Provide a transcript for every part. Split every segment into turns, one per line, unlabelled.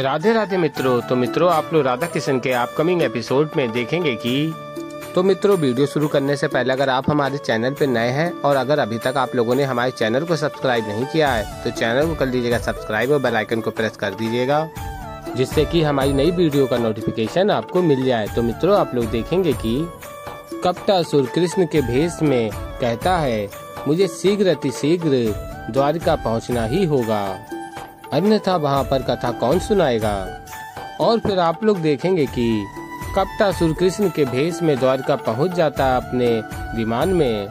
राधे राधे मित्रों। तो मित्रों, आप लोग राधा किशन के अपकमिंग एपिसोड में देखेंगे कि तो मित्रों, वीडियो शुरू करने से पहले अगर आप हमारे चैनल पर नए हैं और अगर अभी तक आप लोगों ने हमारे चैनल को सब्सक्राइब नहीं किया है तो चैनल को कर लीजिएगा सब्सक्राइब और बेल आइकन को प्रेस कर दीजिएगा, जिससे कि हमारी नई वीडियो का नोटिफिकेशन आपको मिल जाए। तो मित्रों, आप लोग देखेंगे कि कपटासुर कृष्ण के भेष में कहता है, मुझे शीघ्र अतिशीघ्र द्वारिका पहुंचना ही होगा, अन्यथा वहां पर कथा कौन सुनाएगा। और फिर आप लोग देखेंगे कि कपटासुर कृष्ण के भेष में द्वारिका पहुंच जाता है अपने विमान में।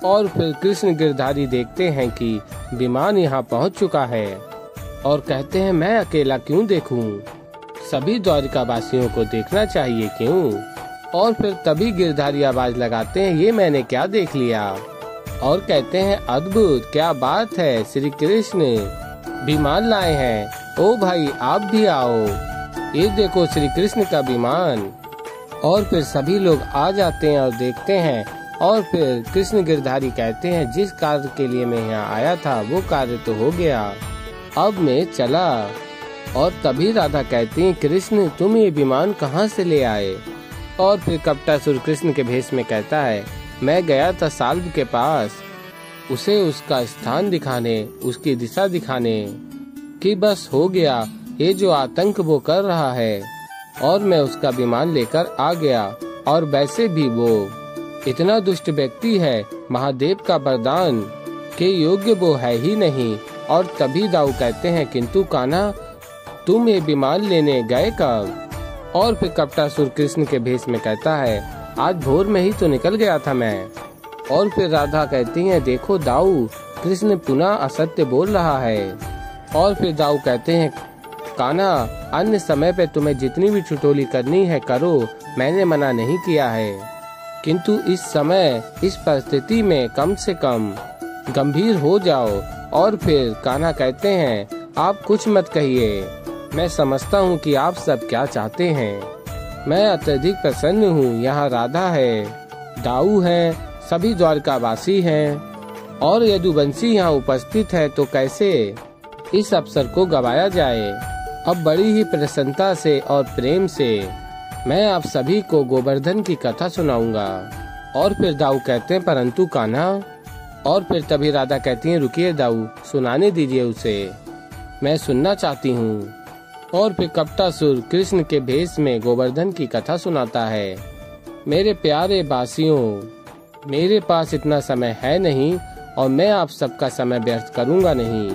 और फिर कृष्ण गिरधारी देखते हैं कि विमान यहाँ पहुंच चुका है और कहते हैं, मैं अकेला क्यों देखूं, सभी द्वारिका वासियों को देखना चाहिए क्यों। और फिर तभी गिरधारी आवाज लगाते हैं, ये मैंने क्या देख लिया। और कहते हैं, अद्भुत, क्या बात है, श्री कृष्ण विमान लाए हैं, ओ भाई आप भी आओ, ये देखो श्री कृष्ण का विमान। और फिर सभी लोग आ जाते हैं और देखते हैं। और फिर कृष्ण गिरधारी कहते हैं, जिस कार्य के लिए मैं यहाँ आया था वो कार्य तो हो गया, अब मैं चला। और तभी राधा कहती है, कृष्ण तुम ये विमान कहाँ से ले आए। और फिर कपटासुर कृष्ण के भेष में कहता है, मैं गया था साल्व के पास, उसे उसका स्थान दिखाने, उसकी दिशा दिखाने, कि बस हो गया ये जो आतंक वो कर रहा है, और मैं उसका विमान लेकर आ गया। और वैसे भी वो इतना दुष्ट व्यक्ति है, महादेव का वरदान के योग्य वो है ही नहीं। और तभी दाऊ कहते हैं, किंतु कान्हा तुम ये विमान लेने गए कब। और फिर कपटासुर कृष्ण के भेष में कहता है, आज भोर में ही तो निकल गया था मैं। और फिर राधा कहती है, देखो दाऊ, कृष्ण पुनः असत्य बोल रहा है। और फिर दाऊ कहते हैं, कान्हा अन्य समय पे तुम्हें जितनी भी ठिठोली करनी है करो, मैंने मना नहीं किया है, किंतु इस समय इस परिस्थिति में कम से कम गंभीर हो जाओ। और फिर कान्हा कहते हैं, आप कुछ मत कहिए, मैं समझता हूँ कि आप सब क्या चाहते हैं, मैं अत्यधिक प्रसन्न हूँ। यहाँ राधा है, दाऊ है, सभी द्वारकावासी हैं और यदुवंशी यहाँ उपस्थित है, तो कैसे इस अवसर को गवाया जाए। अब बड़ी ही प्रसन्नता से और प्रेम से मैं आप सभी को गोवर्धन की कथा सुनाऊंगा। और फिर दाऊ कहते हैं, परंतु कान्हा। और फिर तभी राधा कहती है, रुकिए दाऊ, सुनाने दीजिए उसे, मैं सुनना चाहती हूँ। और फिर कपटासुर कृष्ण के भेष में गोवर्धन की कथा सुनाता है, मेरे प्यारे बासियों, मेरे पास इतना समय है नहीं और मैं आप सबका समय व्यर्थ करूँगा नहीं,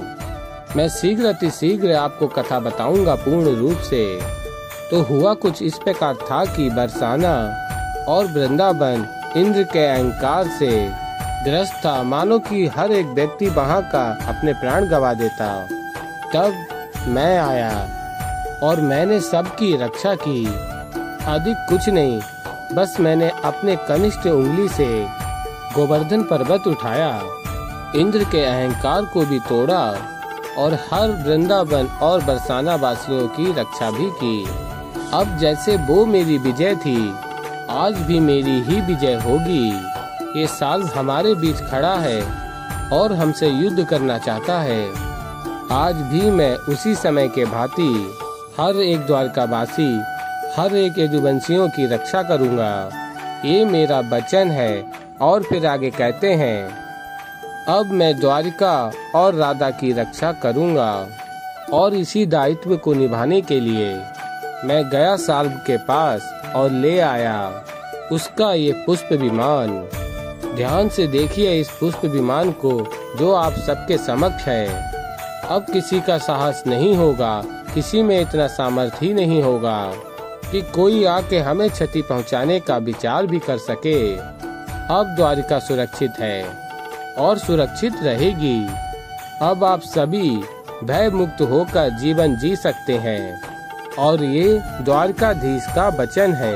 मैं शीघ्र अतिशीघ्र आपको कथा बताऊंगा पूर्ण रूप से। तो हुआ कुछ इस प्रकार था कि बरसाना और वृंदावन इंद्र के अहंकार से ग्रस्त था, मानो कि हर एक व्यक्ति वहाँ का अपने प्राण गवा देता। तब मैं आया और मैंने सबकी रक्षा की, अधिक कुछ नहीं, बस मैंने अपने कनिष्ठ उंगली से गोवर्धन पर्वत उठाया, इंद्र के अहंकार को भी तोड़ा और हर वृंदावन और बरसाना वासियों की रक्षा भी की। अब जैसे वो मेरी विजय थी, आज भी मेरी ही विजय होगी। ये साल हमारे बीच खड़ा है और हमसे युद्ध करना चाहता है। आज भी मैं उसी समय के भांति हर एक द्वारकावासी, हर एक यदुवंशियों की रक्षा करूंगा, ये मेरा वचन है। और फिर आगे कहते हैं, अब मैं द्वारिका और राधा की रक्षा करूंगा। और इसी दायित्व को निभाने के लिए मैं गया साल्व के पास और ले आया उसका ये पुष्प विमान। ध्यान से देखिए इस पुष्प विमान को जो आप सबके समक्ष है। अब किसी का साहस नहीं होगा, किसी में इतना सामर्थ्य ही नहीं होगा कि कोई आके हमें क्षति पहुंचाने का विचार भी कर सके। अब द्वारिका सुरक्षित है और सुरक्षित रहेगी। अब आप सभी भय मुक्त होकर जीवन जी सकते हैं और ये द्वारकाधीश का वचन है।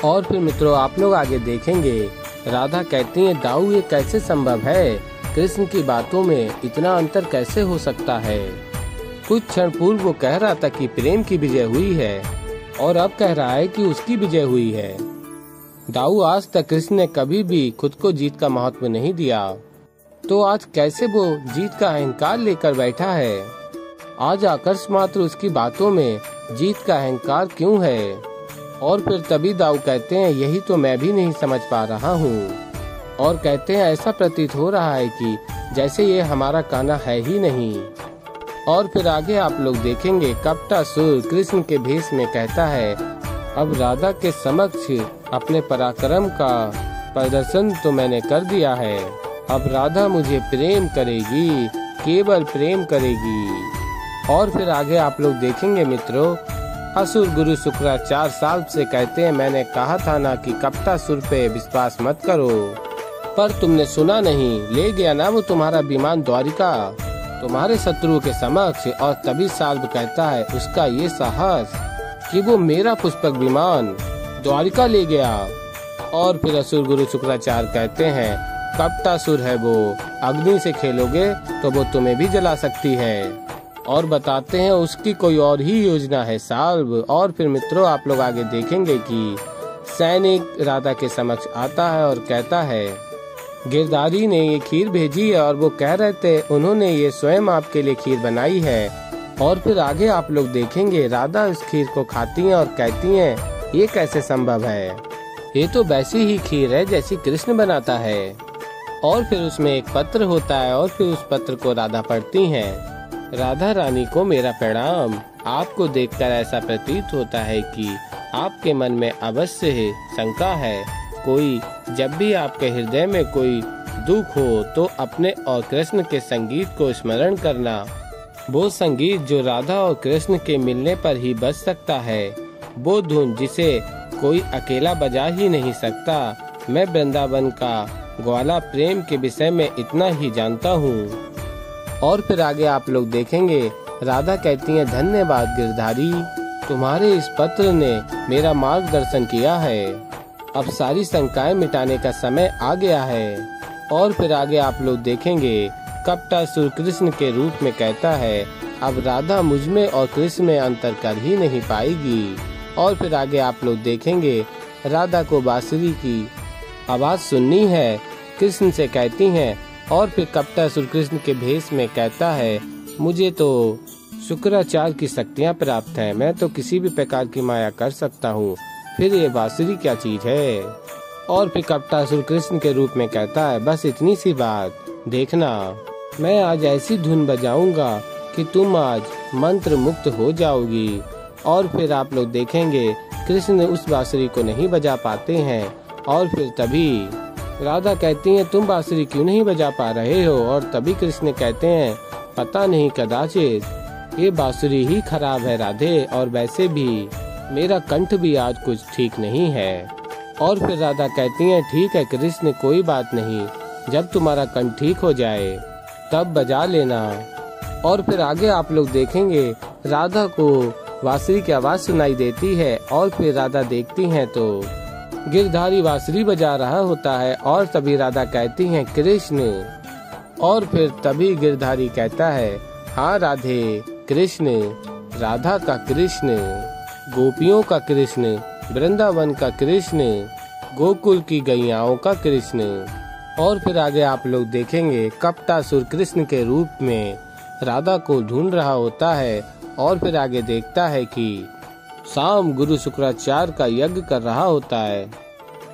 और फिर मित्रों, आप लोग आगे देखेंगे, राधा कहती है, दाऊ ये कैसे संभव है, कृष्ण की बातों में इतना अंतर कैसे हो सकता है। कुछ क्षण पूर्व वो कह रहा था कि प्रेम की विजय हुई है और अब कह रहा है कि उसकी विजय हुई है। दाऊ आज तक कृष्ण ने कभी भी खुद को जीत का महत्व नहीं दिया, तो आज कैसे वो जीत का अहंकार लेकर बैठा है। आज आकर्ष मात्र उसकी बातों में जीत का अहंकार क्यों है। और फिर तभी दाऊ कहते हैं यही तो मैं भी नहीं समझ पा रहा हूँ। और कहते हैं ऐसा प्रतीत हो रहा है कि जैसे ये हमारा कान्हा है ही नहीं। और फिर आगे आप लोग देखेंगे कपटासुर कृष्ण के भेष में कहता है अब राधा के समक्ष अपने पराक्रम का प्रदर्शन तो मैंने कर दिया है। अब राधा मुझे प्रेम करेगी, केवल प्रेम करेगी। और फिर आगे आप लोग देखेंगे मित्रों, असुर गुरु शुक्राचार्य साल से कहते हैं मैंने कहा था ना कि कपटासुर पे विश्वास मत करो, पर तुमने सुना नहीं। ले गया ना वो तुम्हारा विमान द्वारिका तुम्हारे शत्रु के समक्ष। और तभी साल्व कहता है उसका ये साहस कि वो मेरा पुष्पक विमान द्वारिका ले गया। और फिर असुर गुरु शुक्राचार्य कहते हैं कपटासुर है वो, अग्नि से खेलोगे तो वो तुम्हें भी जला सकती है। और बताते हैं उसकी कोई और ही योजना है साल्व। और फिर मित्रों आप लोग आगे देखेंगे कि सैनिक राधा के समक्ष आता है और कहता है गिरधारी ने ये खीर भेजी है और वो कह रहे थे उन्होंने ये स्वयं आपके लिए खीर बनाई है। और फिर आगे आप लोग देखेंगे राधा उस खीर को खाती हैं और कहती हैं ये कैसे संभव है, ये तो वैसी ही खीर है जैसी कृष्ण बनाता है। और फिर उसमें एक पत्र होता है और फिर उस पत्र को राधा पढ़ती हैं। राधा रानी को मेरा प्रणाम। आपको देखकर ऐसा प्रतीत होता है कि आपके मन में अवश्य है शंका है। कोई जब भी आपके हृदय में कोई दुख हो तो अपने और कृष्ण के संगीत को स्मरण करना। वो संगीत जो राधा और कृष्ण के मिलने पर ही बज सकता है, वो धुन जिसे कोई अकेला बजा ही नहीं सकता। मैं वृंदावन का ग्वाला प्रेम के विषय में इतना ही जानता हूँ। और फिर आगे आप लोग देखेंगे राधा कहती हैं धन्यवाद गिरधारी, तुम्हारे इस पत्र ने मेरा मार्गदर्शन किया है। अब सारी शंकाएं मिटाने का समय आ गया है। और फिर आगे आप लोग देखेंगे कपटासुर कृष्ण के रूप में कहता है अब राधा मुझ में और कृष्ण में अंतर कर ही नहीं पाएगी। और फिर आगे आप लोग देखेंगे राधा को बांसुरी की आवाज सुननी है, कृष्ण से कहती हैं। और फिर कपटासुर कृष्ण के भेष में कहता है मुझे तो शुक्राचार्य की शक्तियाँ प्राप्त हैं, मैं तो किसी भी प्रकार की माया कर सकता हूँ, फिर ये बांसुरी क्या चीज है। और फिर कपटासुर कृष्ण के रूप में कहता है बस इतनी सी बात, देखना मैं आज ऐसी धुन बजाऊंगा कि तुम आज मंत्र मुक्त हो जाओगी। और फिर आप लोग देखेंगे कृष्ण उस बांसुरी को नहीं बजा पाते हैं। और फिर तभी राधा कहती हैं तुम बांसुरी क्यों नहीं बजा पा रहे हो। और तभी कृष्ण कहते हैं पता नहीं कदाचित ये बांसुरी ही खराब है राधे, और वैसे भी मेरा कंठ भी आज कुछ ठीक नहीं है। और फिर राधा कहती हैं ठीक है कृष्ण कोई बात नहीं, जब तुम्हारा कंठ ठीक हो जाए तब बजा लेना। और फिर आगे आप लोग देखेंगे राधा को बांसुरी की आवाज सुनाई देती है। और फिर राधा देखती हैं तो गिरधारी बांसुरी बजा रहा होता है। और तभी राधा कहती हैं कृष्ण। और फिर तभी गिरधारी कहता है हाँ राधे कृष्ण, राधा का कृष्ण, गोपियों का कृष्ण, वृंदावन का कृष्ण, गोकुल की गैयाओं का कृष्ण। और फिर आगे आप लोग देखेंगे कपटासुर कृष्ण के रूप में राधा को ढूंढ रहा होता है। और फिर आगे देखता है कि शाम गुरु शुक्राचार्य का यज्ञ कर रहा होता है।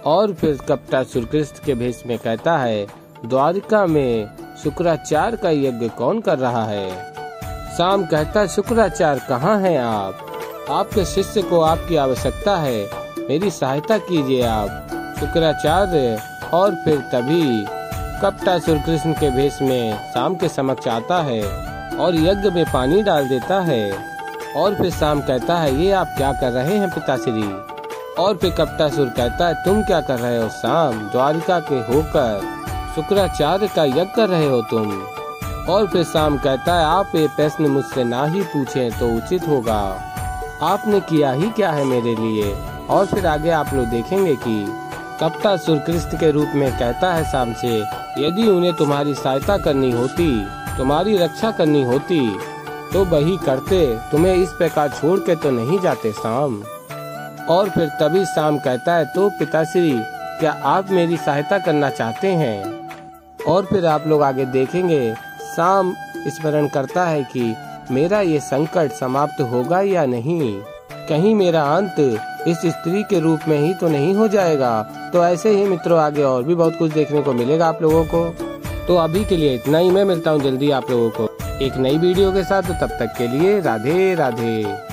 और फिर कपटासुर कृष्ण के भेष में कहता है द्वारिका में शुक्राचार्य का यज्ञ कौन कर रहा है। शाम कहता है शुक्राचार्य कहाँ हैं आप, आपके शिष्य को आपकी आवश्यकता है, मेरी सहायता कीजिए आप शुक्राचार्य। और फिर तभी कपटासुर कृष्ण के भेष में शाम के समक्ष आता है और यज्ञ में पानी डाल देता है। और फिर शाम कहता है ये आप क्या कर रहे हैं पिताश्री। और फिर कपटासुर कहता है तुम क्या कर रहे हो शाम, द्वारिका के होकर शुक्राचार्य का यज्ञ कर रहे हो तुम। और फिर शाम कहता है आप ये प्रश्न मुझसे ना ही पूछें तो उचित होगा, आपने किया ही क्या है मेरे लिए। और फिर आगे आप लोग देखेंगे कि कपटासुर कृष्ण के रूप में कहता है शाम से यदि उन्हें तुम्हारी सहायता करनी होती, तुम्हारी रक्षा करनी होती तो वही करते, तुम्हें इस प्रकार छोड़ के तो नहीं जाते शाम। और फिर तभी शाम कहता है तो पिताश्री क्या आप मेरी सहायता करना चाहते हैं। और फिर आप लोग आगे देखेंगे शाम स्मरण करता है कि मेरा ये संकट समाप्त होगा या नहीं, कहीं मेरा अंत इस स्त्री के रूप में ही तो नहीं हो जाएगा। तो ऐसे ही मित्रों आगे और भी बहुत कुछ देखने को मिलेगा आप लोगों को। तो अभी के लिए इतना ही, मैं मिलता हूँ जल्दी आप लोगों को एक नई वीडियो के साथ। तो तब तक के लिए राधे राधे।